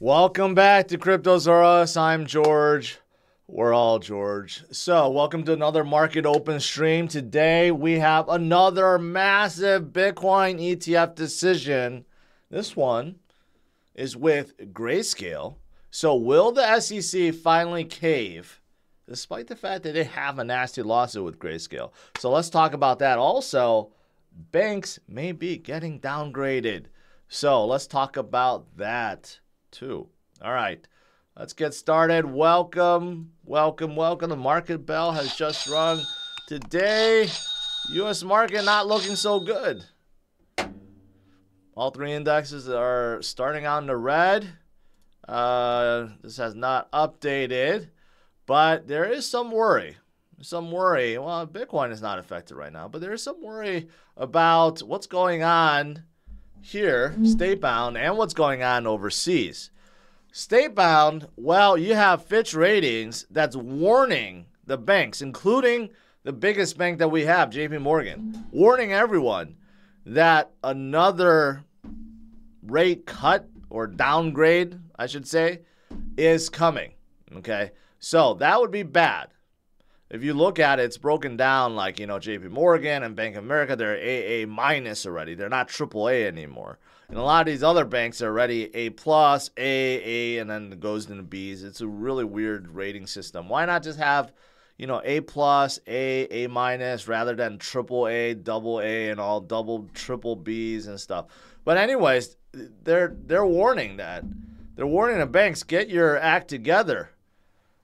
Welcome back to CryptosRus. I'm George. We're all George. So, welcome to another market open stream. Today, we have another massive Bitcoin ETF decision. This one is with Grayscale. So, will the SEC finally cave, despite the fact that they have a nasty lawsuit with Grayscale? So, let's talk about that. Also, banks may be getting downgraded. So, let's talk about that too. All right, let's get started. Welcome. The market bell has just rung. Today, U.S. market not looking so good. All three indexes are starting out in the red. This has not updated, but there is some worry. Well, Bitcoin is not affected right now, but there is some worry about what's going on here, state-bound, and what's going on overseas. State-bound, well, you have Fitch Ratings that's warning the banks, including the biggest bank that we have, JP Morgan, warning everyone that another rate cut or downgrade, I should say, is coming, okay? So that would be bad. If you look at it, it's broken down like, JP Morgan and Bank of America, they're AA minus already. They're not AAA anymore. And a lot of these other banks are already A+, AA, and then it goes into Bs. It's a really weird rating system. Why not just have, A+, A minus, rather than AAA, AA, and all double, triple Bs and stuff. But anyways, they're warning that. They're warning the banks, get your act together,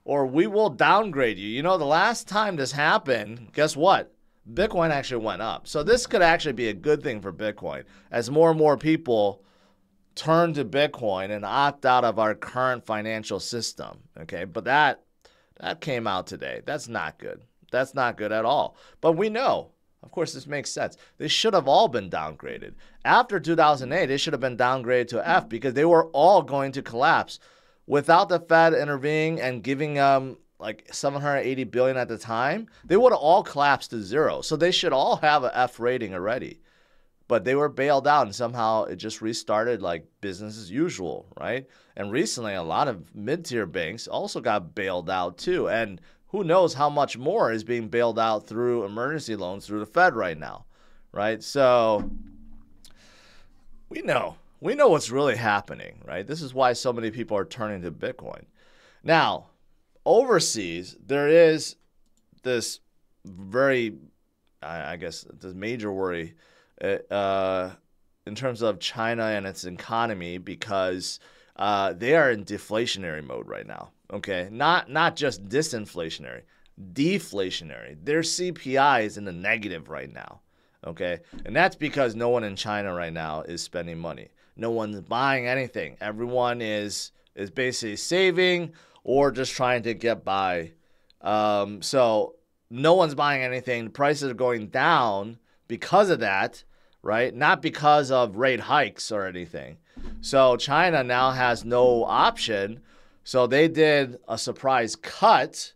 or we will downgrade you. The last time this happened, guess what? Bitcoin actually went up. So this could actually be a good thing for Bitcoin as more and more people turn to Bitcoin and opt out of our current financial system. Okay, but that came out today. That's not good. That's not good at all. But we know, of course, this makes sense. They should have all been downgraded. After 2008, they should have been downgraded to F because they were all going to collapse. Without the Fed intervening and giving like $780 billion at the time, they would have all collapsed to zero. So they should all have an F rating already. But they were bailed out, and somehow it just restarted like business as usual, right? And recently, a lot of mid-tier banks also got bailed out too. And who knows how much more is being bailed out through emergency loans through the Fed right now, right? So we know what's really happening, right? This is why so many people are turning to Bitcoin. Now, overseas, there is this very, I guess, this major worry in terms of China and its economy because they are in deflationary mode right now, okay? Not just disinflationary, deflationary. Their CPI is in the negative right now, okay? And that's because no one in China right now is spending money. No one's buying anything. Everyone is basically saving or just trying to get by. So no one's buying anything. The prices are going down because of that, right? Not because of rate hikes or anything. So China now has no option. So they did a surprise cut,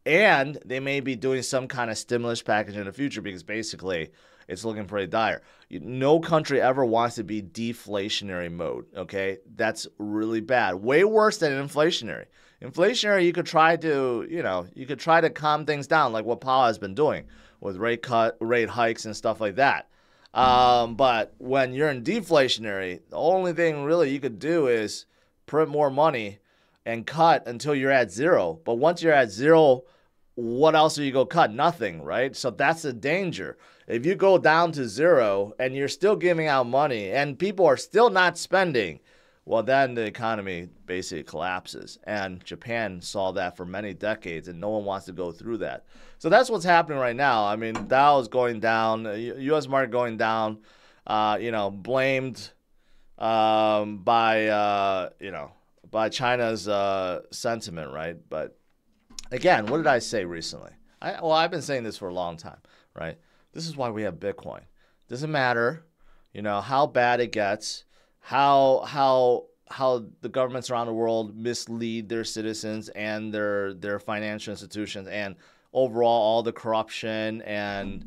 and they may be doing some kind of stimulus package in the future because basically it's looking pretty dire. No country ever wants to be deflationary mode, okay? That's really bad. Way worse than inflationary. Inflationary, you could try to calm things down like what Powell has been doing with rate hikes and stuff like that. But when you're in deflationary, the only thing really you could do is print more money and cut until you're at zero. But once you're at zero, what else are you going to cut? Nothing, right? So that's the danger. If you go down to zero and you're still giving out money and people are still not spending, well, then the economy basically collapses. And Japan saw that for many decades, and no one wants to go through that. So that's what's happening right now. I mean, Dow is going down, U.S. market going down, blamed by China's sentiment, right? But again, what did I say recently? I've been saying this for a long time, right? This is why we have Bitcoin. Doesn't matter, how bad it gets, how the governments around the world mislead their citizens and their financial institutions, and overall all the corruption and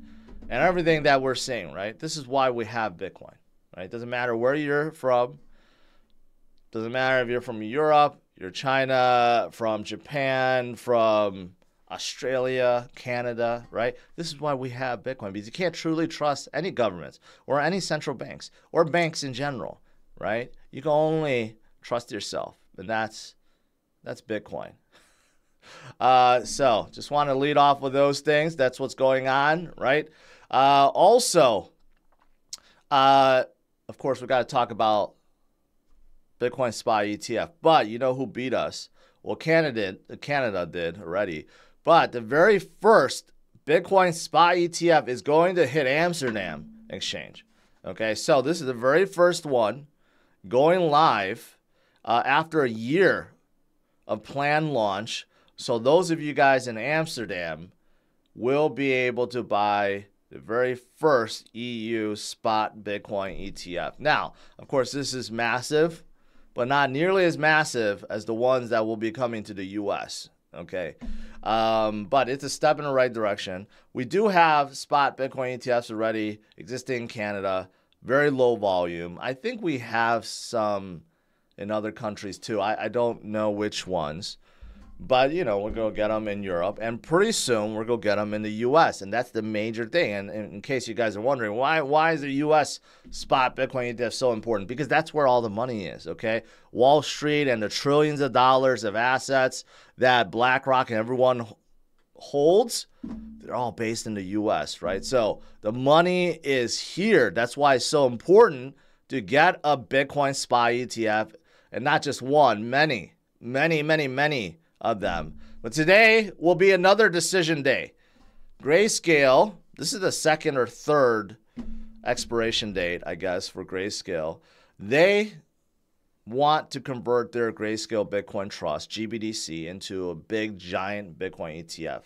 everything that we're seeing, right? This is why we have Bitcoin, right? It doesn't matter where you're from. Doesn't matter if you're from Europe, you're China, from Japan, from Australia, Canada, right? This is why we have Bitcoin, because you can't truly trust any governments or any central banks or banks in general, right? You can only trust yourself, and that's Bitcoin. So just want to lead off with those things. That's what's going on, right? Also, of course, we got to talk about Bitcoin spot ETF. But you know who beat us? Well, Canada did already. But the very first Bitcoin spot ETF is going to hit Amsterdam exchange. Okay, so this is the very first one going live after a year of planned launch. So those of you guys in Amsterdam will be able to buy the very first EU spot Bitcoin ETF. Now, of course, this is massive, but not nearly as massive as the ones that will be coming to the US. Okay, but it's a step in the right direction. We do have spot Bitcoin ETFs already existing in Canada, very low volume. I think we have some in other countries too. I don't know which ones, but you know, we're gonna get them in Europe, and pretty soon we're gonna get them in the US, and that's the major thing. And in case you guys are wondering why is the US spot Bitcoin ETF so important? Because that's where all the money is. Okay, Wall Street and the trillions of dollars of assets that BlackRock and everyone holds, they're all based in the US, right? So the money is here. That's why it's so important to get a Bitcoin spot ETF, and not just one, many of them. But today will be another decision day. Grayscale, this is the second or third expiration date, I guess, for Grayscale. They want to convert their Grayscale Bitcoin Trust, GBTC, into a big, giant Bitcoin ETF.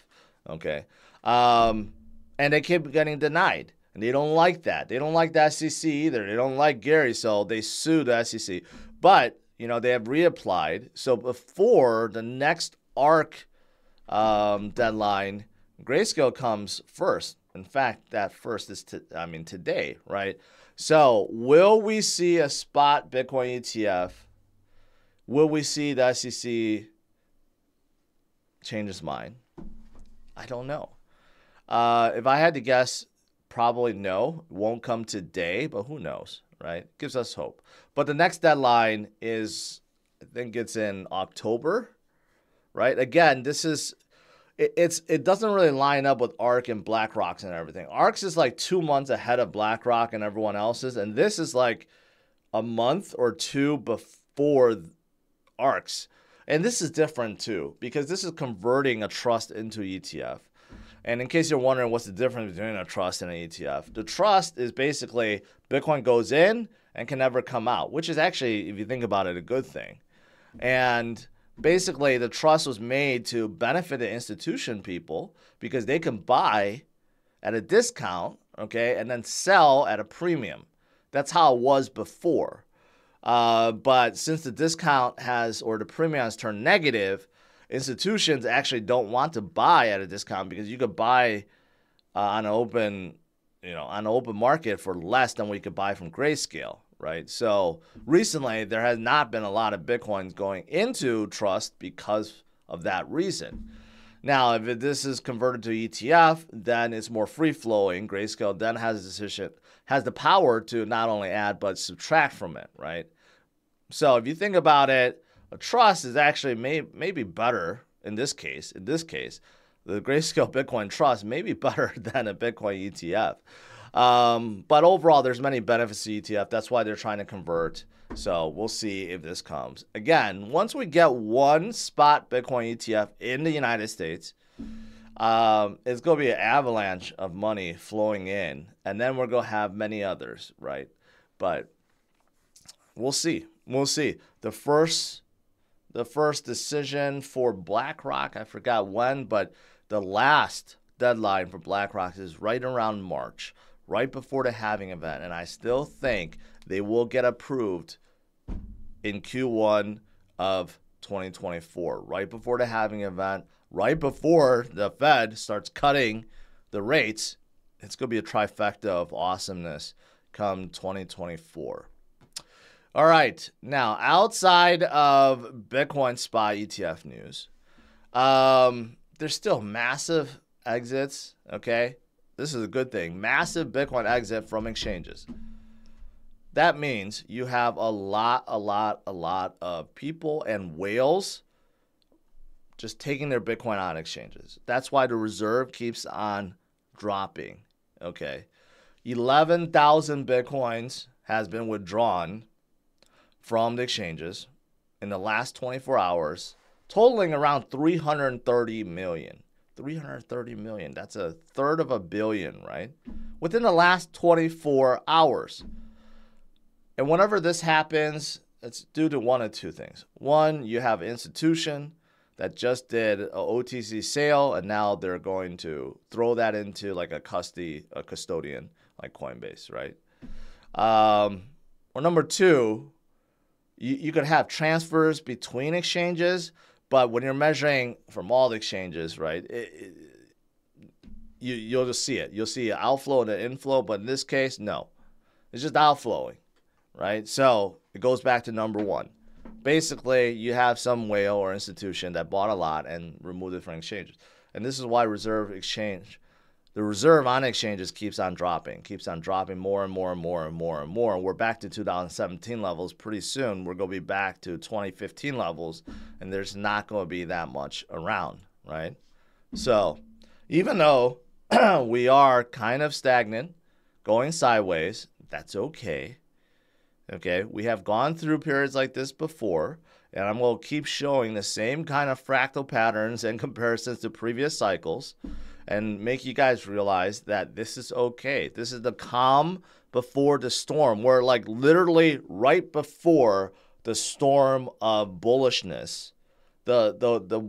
Okay. And they keep getting denied. And they don't like that. They don't like the SEC either. They don't like Gary, so they sue the SEC. But, you know, they have reapplied. So before the next ARC deadline, Grayscale comes first. In fact, that first is, today, right? So will we see a spot Bitcoin ETF? Will we see the SEC change its mind? I don't know. If I had to guess, probably no. It won't come today, but who knows, right? Gives us hope. But the next deadline is, I think it's in October, right? Again, this is, it doesn't really line up with ARK and BlackRock's and everything. ARK's is like 2 months ahead of BlackRock and everyone else's, and this is like a month or two before ARK's. And this is different too, because this is converting a trust into ETF. And in case you're wondering what's the difference between a trust and an ETF, the trust is basically Bitcoin goes in and can never come out, which is actually, if you think about it, a good thing. And basically, the trust was made to benefit the institution people because they can buy at a discount, okay, and then sell at a premium. That's how it was before. But since the discount or the premium has turned negative, institutions actually don't want to buy at a discount because you could buy on an open market for less than what you could buy from Grayscale, right? So recently there has not been a lot of Bitcoins going into trust because of that reason. Now, if this is converted to ETF, then it's more free flowing. Grayscale then has the power to not only add but subtract from it, right? So if you think about it, a trust is actually maybe better in this case. In this case, the Grayscale Bitcoin Trust may be better than a Bitcoin ETF. But overall, there's many benefits to ETF. That's why they're trying to convert. So we'll see if this comes. Again, once we get one spot Bitcoin ETF in the United States, it's going to be an avalanche of money flowing in. And then we're going to have many others, right? But we'll see. We'll see. The first decision for BlackRock, I forgot when, but the last deadline for BlackRock is right around March, right before the halving event. And I still think they will get approved in Q1 of 2024, right before the halving event, right before the Fed starts cutting the rates. It's going to be a trifecta of awesomeness come 2024. All right. Now, outside of Bitcoin spot ETF news, there's still massive exits. Okay. This is a good thing. Massive Bitcoin exit from exchanges. That means you have a lot of people and whales just taking their Bitcoin on exchanges. That's why the reserve keeps on dropping. Okay. 11,000 Bitcoins has been withdrawn from the exchanges in the last 24 hours, totaling around 330 million. 330 million. That's a third of a billion, right? Within the last 24 hours. And whenever this happens, it's due to one of two things. One, you have an institution that just did an OTC sale, and now they're going to throw that into like a custodian, like Coinbase, right? Or number two, you could have transfers between exchanges, but when you're measuring from all the exchanges, right, you'll just see it. You'll see an outflow and an inflow, but in this case, no. It's just outflowing, right? So it goes back to number one. Basically, you have some whale or institution that bought a lot and removed it from exchanges. And this is why the reserve on exchanges keeps on dropping more and more. And we're back to 2017 levels pretty soon. We're going to be back to 2015 levels, and there's not going to be that much around, right? So even though we are kind of stagnant, going sideways, that's okay. Okay, we have gone through periods like this before, and I'm going to keep showing the same kind of fractal patterns and comparisons to previous cycles and make you guys realize that this is okay. This is the calm before the storm. We're like literally right before the storm of bullishness. The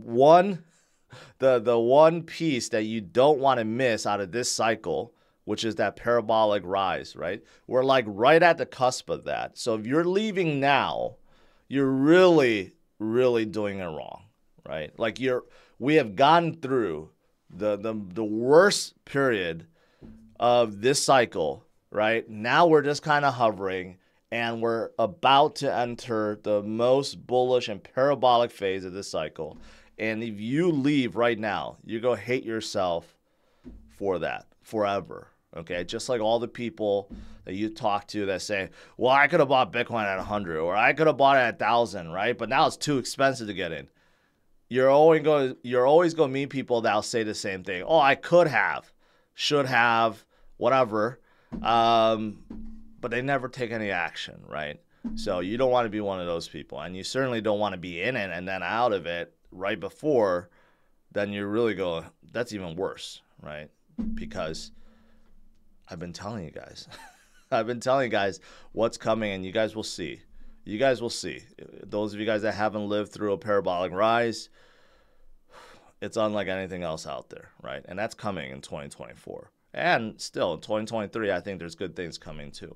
one piece that you don't want to miss out of this cycle, which is that parabolic rise, right? We're like right at the cusp of that. So if you're leaving now, you're really doing it wrong, right? Like we have gone through the worst period of this cycle, right? Now we're just kind of hovering, and we're about to enter the most bullish and parabolic phase of this cycle. And if you leave right now, you're going to hate yourself for that forever. Okay, just like all the people that you talk to that say, well, I could have bought Bitcoin at 100 or I could have bought it at 1,000, right? But now it's too expensive to get in. You're always going to meet people that'll say the same thing. Oh, I could have, should have, whatever. But they never take any action, right? So you don't want to be one of those people. And you certainly don't want to be in it and then out of it right before. Then you really go, that's even worse, right? Because I've been telling you guys. I've been telling you guys what's coming, and you guys will see. You guys will see. Those of you guys that haven't lived through a parabolic rise, it's unlike anything else out there, right? And that's coming in 2024. And still, in 2023, I think there's good things coming too.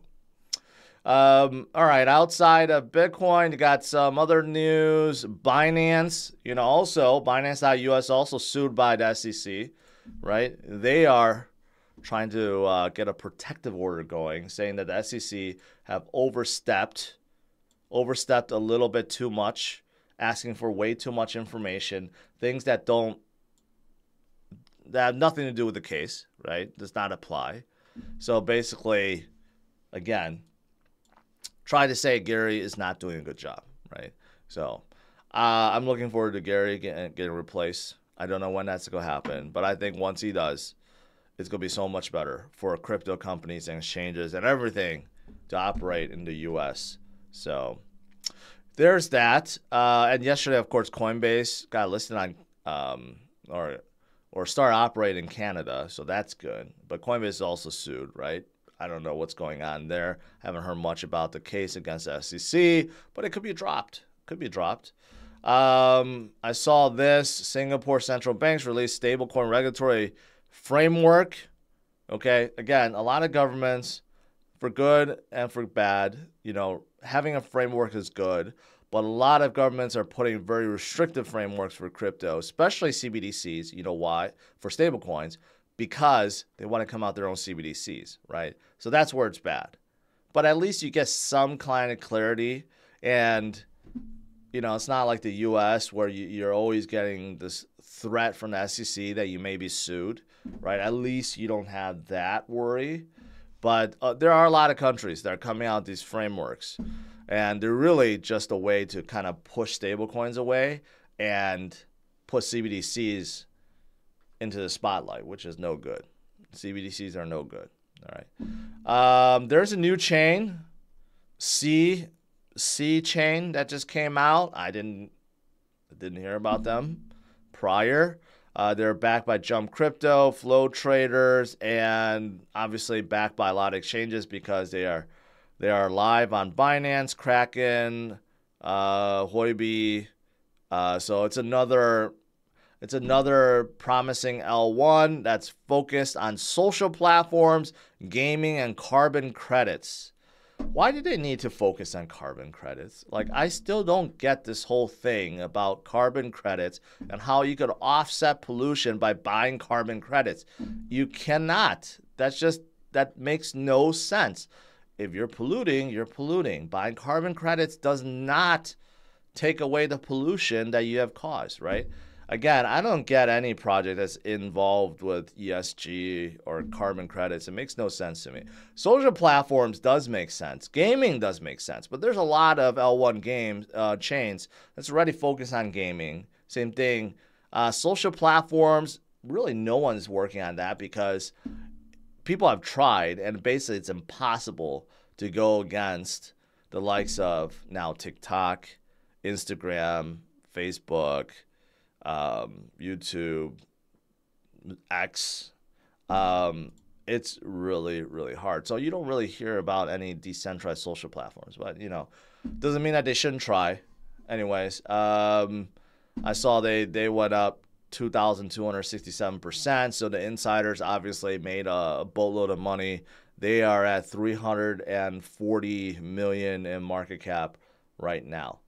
All right, outside of Bitcoin, you got some other news. Binance, also Binance.us also sued by the SEC, right? They are trying to get a protective order going, saying that the SEC have overstepped a little bit too much, asking for way too much information, things that have nothing to do with the case, right? Does not apply. So basically, again, try to say Gary is not doing a good job, right? So I'm looking forward to Gary getting replaced. I don't know when that's going to happen, but I think once he does, it's going to be so much better for crypto companies and exchanges and everything to operate in the U.S. So there's that. And yesterday, of course, Coinbase got listed on or started operating in Canada, so that's good. But Coinbase is also sued, right? I don't know what's going on there. Haven't heard much about the case against the SEC, but it could be dropped. I saw this. Singapore central banks released stablecoin regulatory framework. Okay, again, a lot of governments, for good and for bad, having a framework is good, but a lot of governments are putting very restrictive frameworks for crypto, especially CBDCs. You know why? For stablecoins, because they want to come out their own CBDCs, right? So that's where it's bad. but at least you get some kind of clarity. And, you know, it's not like the U.S. where you're always getting this threat from the SEC that you may be sued, right? At least you don't have that worry. But there are a lot of countries that are coming out with these frameworks, and they're really just a way to kind of push stablecoins away and put CBDCs into the spotlight, which is no good. CBDCs are no good. All right. There's a new chain, Sei chain, that just came out. I didn't hear about them prior. They're backed by Jump Crypto, Flow Traders, and obviously backed by a lot of exchanges because they are live on Binance, Kraken, Huobi. So it's another promising L1 that's focused on social platforms, gaming, and carbon credits. Why do they need to focus on carbon credits? Like, I still don't get this whole thing about carbon credits and how you could offset pollution by buying carbon credits. You cannot. That makes no sense. If you're polluting, you're polluting. Buying carbon credits does not take away the pollution that you have caused, right? Again, I don't get any project that's involved with ESG or carbon credits. It makes no sense to me. Social platforms does make sense. Gaming does make sense. But there's a lot of L1 chains that's already focused on gaming. Same thing. Social platforms, really no one's working on that because people have tried, and basically it's impossible to go against the likes of now TikTok, Instagram, Facebook, YouTube, X. It's really, really hard. So you don't really hear about any decentralized social platforms, but, you know, doesn't mean that they shouldn't try. Anyways, I saw they went up 2,267%. So the insiders obviously made a boatload of money. They are at 340 million in market cap right now.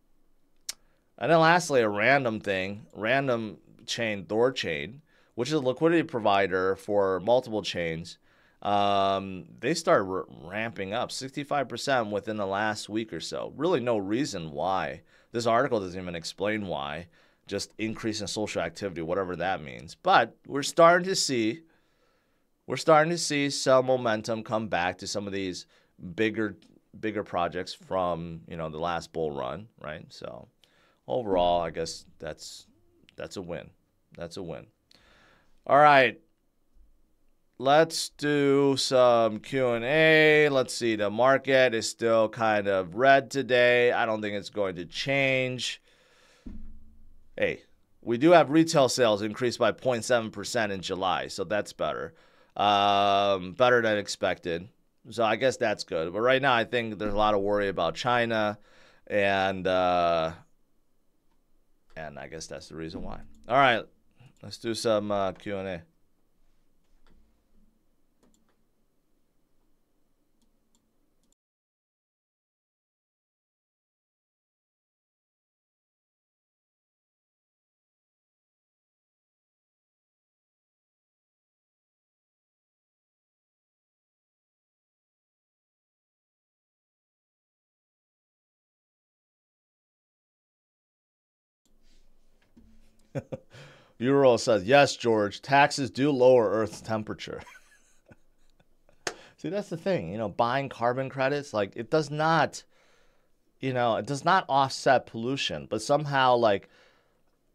And then lastly, a random chain, THORChain, which is a liquidity provider for multiple chains. They started ramping up 65% within the last week or so. Really no reason why. This article doesn't even explain why. Just increase in social activity, whatever that means. But we're starting to see some momentum come back to some of these bigger projects from, you know, the last bull run, right? So overall, I guess that's a win. That's a win. All right. Let's do some Q&A. Let's see. The market is still kind of red today. I don't think it's going to change. Hey, we do have retail sales increased by 0.7% in July, so that's better. Better than expected. So I guess that's good. But right now, I think there's a lot of worry about China, and I guess that's the reason why. All right, let's do some Q&A. Euro says, yes, George, taxes do lower Earth's temperature. See, that's the thing, you know, buying carbon credits, like, it does not, you know, it does not offset pollution, but somehow, like,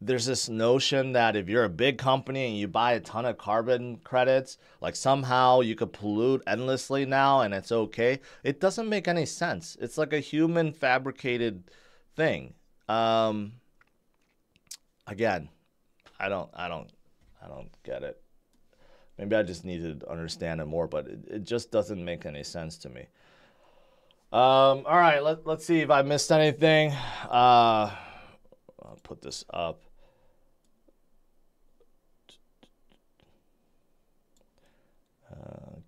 there's this notion that if you're a big company and you buy a ton of carbon credits, like somehow you could pollute endlessly now and it's okay. It doesn't make any sense. It's like a human fabricated thing. Again, I don't get it. Maybe I just need to understand it more, but it just doesn't make any sense to me. All right, let's see if I missed anything. I'll put this up.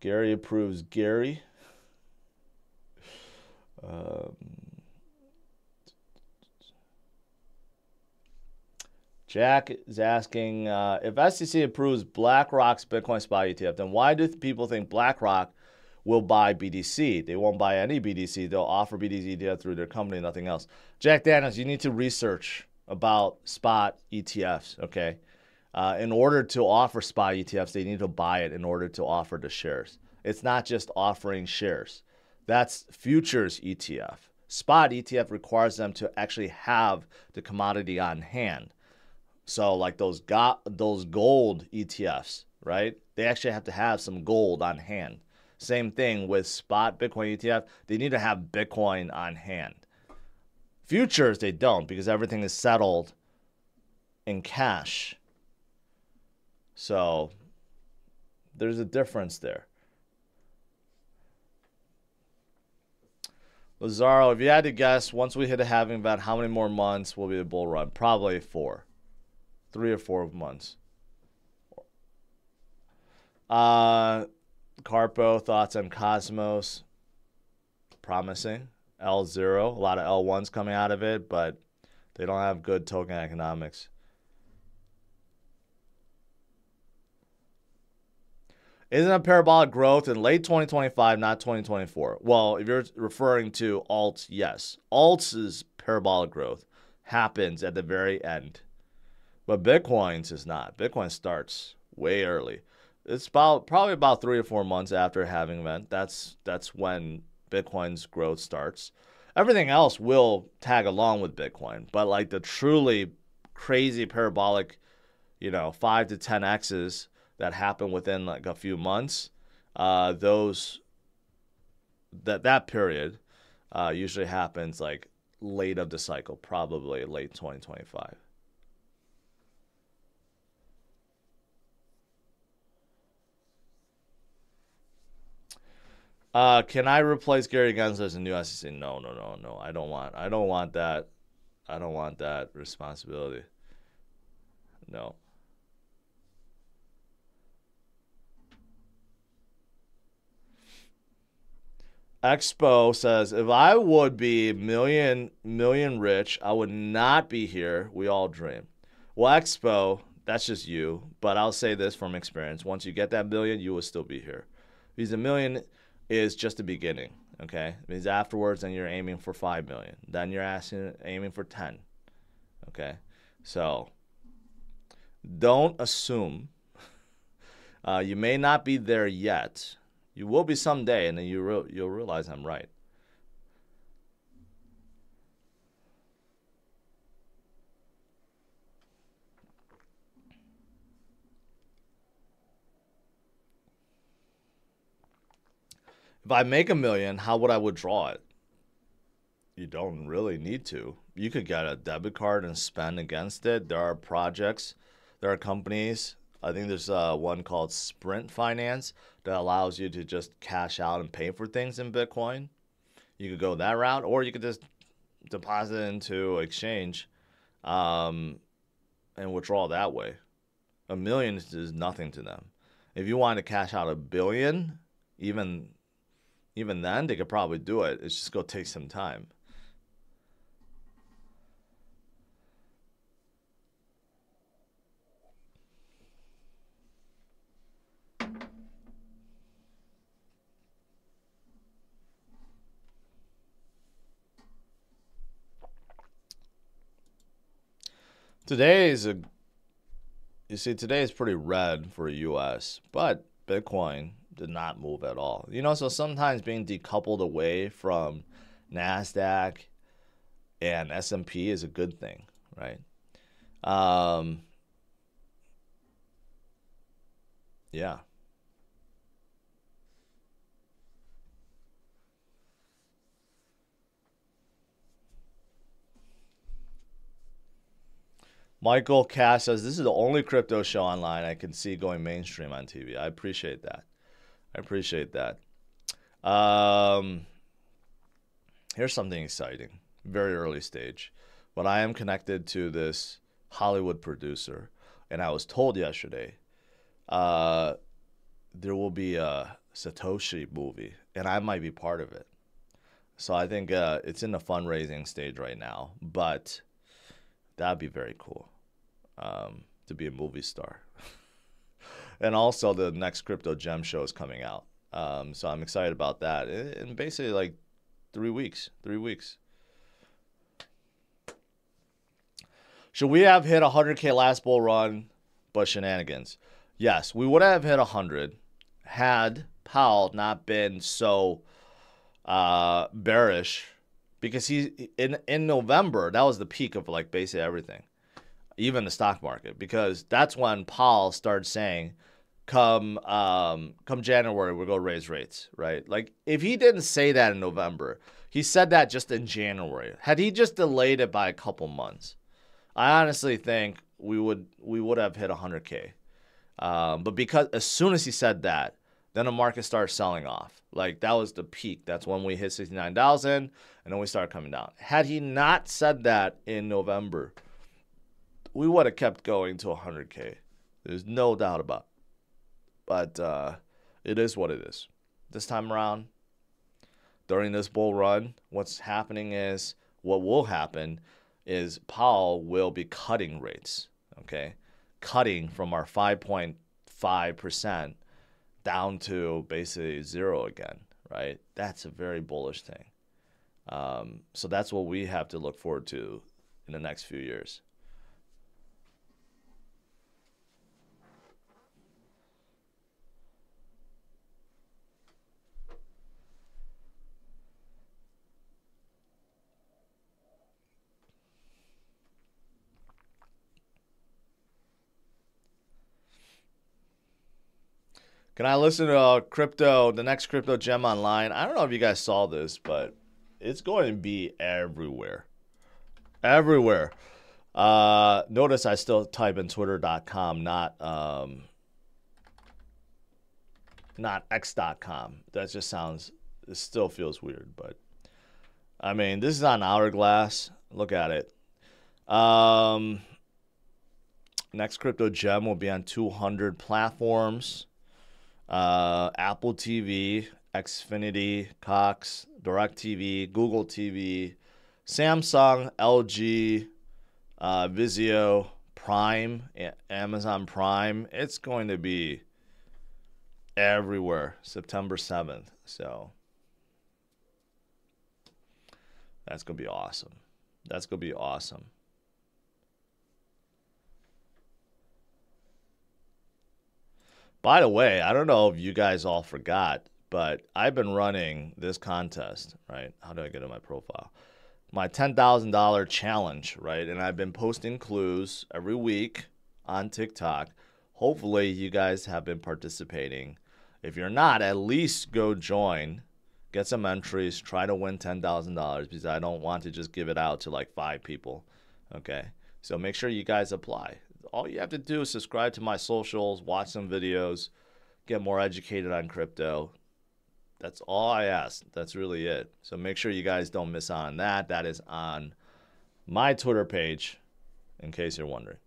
Gary approves Gary. Jack is asking, if SEC approves BlackRock's Bitcoin spot ETF, then why do people think BlackRock will buy BTC. They won't buy any BTC. They'll offer BTC ETF through their company, nothing else. Jack Daniels, you need to research about spot ETFs, okay? In order to offer spot ETFs, they need to buy it in order to offer the shares. It's not just offering shares. That's futures ETF. Spot ETF requires them to actually have the commodity on hand. So like those gold ETFs, right? They actually have to have some gold on hand. Same thing with spot Bitcoin ETF. They need to have Bitcoin on hand. Futures, they don't, because everything is settled in cash. So there's a difference there. Lazaro, if you had to guess, once we hit a halving event, how many more months will be a bull run? Probably 4. 3 or 4 months. Carpo, thoughts on Cosmos? Promising. L0, a lot of L1s coming out of it, but they don't have good token economics. Isn't a parabolic growth in late 2025, not 2024? Well, if you're referring to alts, yes. Alts' parabolic growth happens at the very end. But Bitcoin's is not. Bitcoin starts way early. It's probably about 3 or 4 months after a halving event. That's when Bitcoin's growth starts. Everything else will tag along with Bitcoin, but like the truly crazy parabolic, 5 to 10x's that happen within like a few months, that period usually happens like late of the cycle, probably late 2025. Can I replace Gary Gensler as a new SEC? No. I don't want that. I don't want that responsibility. No. Expo says, if I would be million rich, I would not be here. We all dream. Well, Expo, that's just you. But I'll say this from experience. Once you get that million, you will still be here. Because $1 million is just the beginning, okay? It means afterwards, then you're aiming for 5 million. Then you're aiming for 10, okay? So don't assume. You may not be there yet. You will be someday, and then you'll realize I'm right. If I make $1 million, how would I withdraw it? You don't really need to. You could get a debit card and spend against it. There are projects, there are companies. I think there's one called Sprint Finance that allows you to just cash out and pay for things in Bitcoin. You could go that route, or you could just deposit it into exchange and withdraw that way. $1 million is nothing to them. If you want to cash out $1 billion, even then, they could probably do it. It's just going to take some time. Today is pretty red for the U.S., but Bitcoin did not move at all. So sometimes being decoupled away from NASDAQ and S&P is a good thing, right? Yeah. Michael Cash says, this is the only crypto show online I can see going mainstream on TV. I appreciate that. Here's something exciting. Very early stage. But I am connected to this Hollywood producer. And I was told yesterday there will be a Satoshi movie. And I might be part of it. So I think it's in the fundraising stage right now. But that'd be very cool to be a movie star. And also the next Crypto Gem show is coming out. So I'm excited about that. In basically like 3 weeks. 3 weeks. Should we have hit 100K last bull run, but shenanigans? Yes, we would have hit 100 had Powell not been so bearish, because he in November, that was the peak of like basically everything, even the stock market, because that's when Powell started saying, come January, we're going to raise rates, right? Like, if he didn't say that in November, he said that just in January. Had he just delayed it by a couple months, I honestly think we would have hit 100K. But because as soon as he said that, then the market started selling off. Like, that was the peak. That's when we hit 69,000, and then we started coming down. Had he not said that in November, we would have kept going to 100K. There's no doubt about it. But it is what it is. This time around, during this bull run, what's happening is, what will happen is Powell will be cutting rates, okay? Cutting from our 5.5% down to basically zero again, right? That's a very bullish thing. So that's what we have to look forward to in the next few years. Can I listen to the next crypto gem online? I don't know if you guys saw this, but it's going to be everywhere. Everywhere. Notice I still type in twitter.com, not x.com. That just sounds, it still feels weird, but I mean, this is on Hourglass. Look at it. Next crypto gem will be on 200 platforms. Apple TV, Xfinity, Cox, DirecTV, Google TV, Samsung, LG, Vizio, Prime, Amazon Prime. It's going to be everywhere, September 7th. So that's going to be awesome. That's going to be awesome. By the way, I don't know if you guys all forgot, but I've been running this contest, right? How do I get in my profile? My $10,000 challenge, right? And I've been posting clues every week on TikTok. Hopefully, you guys have been participating. If you're not, at least go join, get some entries, try to win $10,000, because I don't want to just give it out to like 5 people, okay? So make sure you guys apply. All you have to do is subscribe to my socials, watch some videos, get more educated on crypto. That's all I ask. That's really it. So make sure you guys don't miss out on that. That is on my Twitter page, in case you're wondering.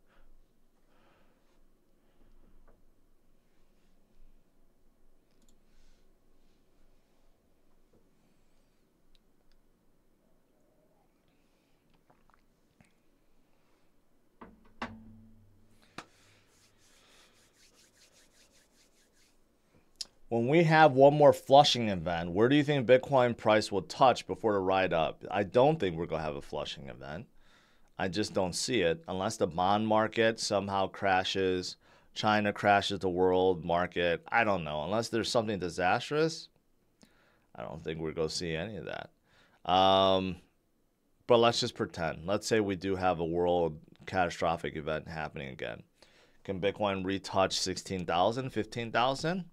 When we have one more flushing event, where do you think Bitcoin price will touch before the ride up? I don't think we're going to have a flushing event. I just don't see it, unless the bond market somehow crashes, China crashes the world market. I don't know. Unless there's something disastrous, I don't think we're going to see any of that. But let's just pretend. Let's say we do have a world catastrophic event happening again. Can Bitcoin retouch 16,000, 15,000?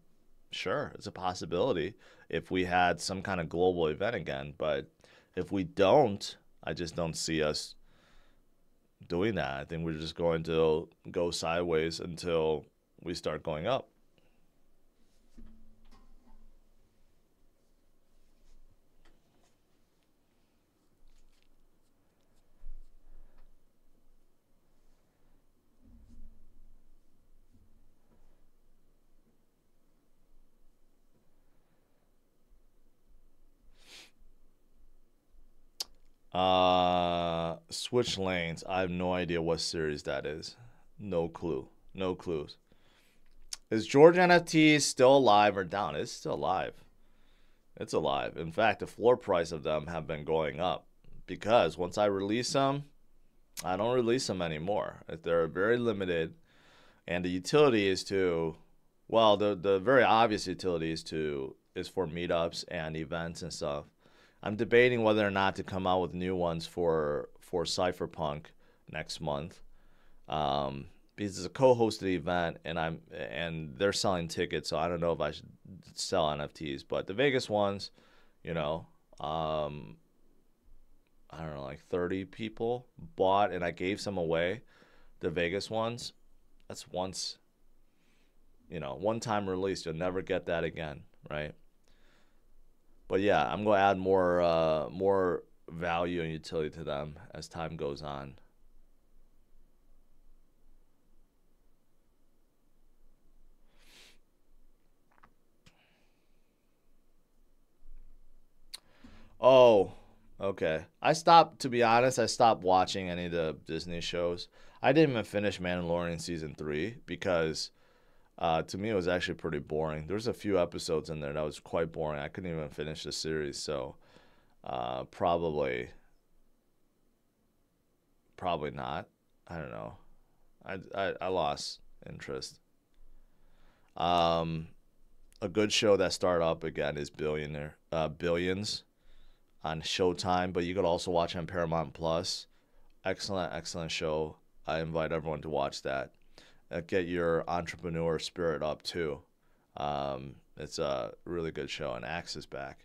Sure, it's a possibility if we had some kind of global event again. But if we don't, I just don't see us doing that. I think we're just going to go sideways until we start going up. Switch lanes. I have no idea what series that is. No clue. No clues. Is George NFT still alive or down? It's still alive. It's alive. In fact, the floor price of them have been going up because once I release them, I don't release them anymore. They're very limited, and the utility is to, well, the very obvious utility is for meetups and events and stuff. I'm debating whether or not to come out with new ones for Cypherpunk next month, because it's a co-hosted event, and they're selling tickets, so I don't know if I should sell NFTs. But the Vegas ones, you know, I don't know, like 30 people bought, and I gave some away. The Vegas ones, that's once, one-time release. You'll never get that again, right? But yeah, I'm gonna add more value and utility to them as time goes on. Oh, okay. To be honest, I stopped watching any of the Disney shows. I didn't even finish Mandalorian season 3 because to me it was actually pretty boring. There's a few episodes in there that was quite boring. I couldn't even finish the series, so probably not. I don't know. I lost interest. Um, a good show that started up again is Billions on Showtime, but you could also watch on Paramount Plus. Excellent show. I invite everyone to watch that. Get your entrepreneur spirit up too. It's a really good show, and Axe is back.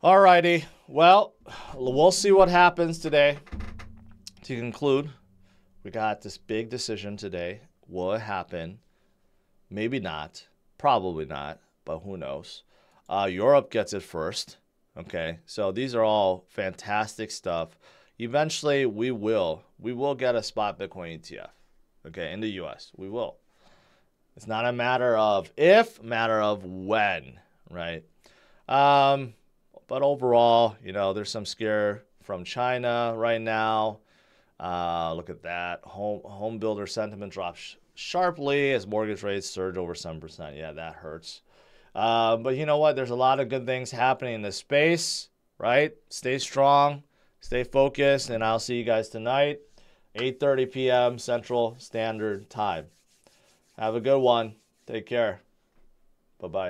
Alrighty, well, we'll see what happens today. To conclude, we got this big decision today. Will it happen? Maybe not. Probably not, but who knows? Europe gets it first. Okay, so these are all fantastic stuff. Eventually, we will get a spot Bitcoin ETF. Okay, in the U.S., we will. It's not a matter of if, matter of when, right? But overall, there's some scare from China right now. Look at that. Home builder sentiment drops sharply as mortgage rates surge over 7%. Yeah, that hurts. But you know what? There's a lot of good things happening in this space, right? Stay strong, stay focused, and I'll see you guys tonight, 8:30 p.m. Central Standard Time. Have a good one. Take care. Bye-bye.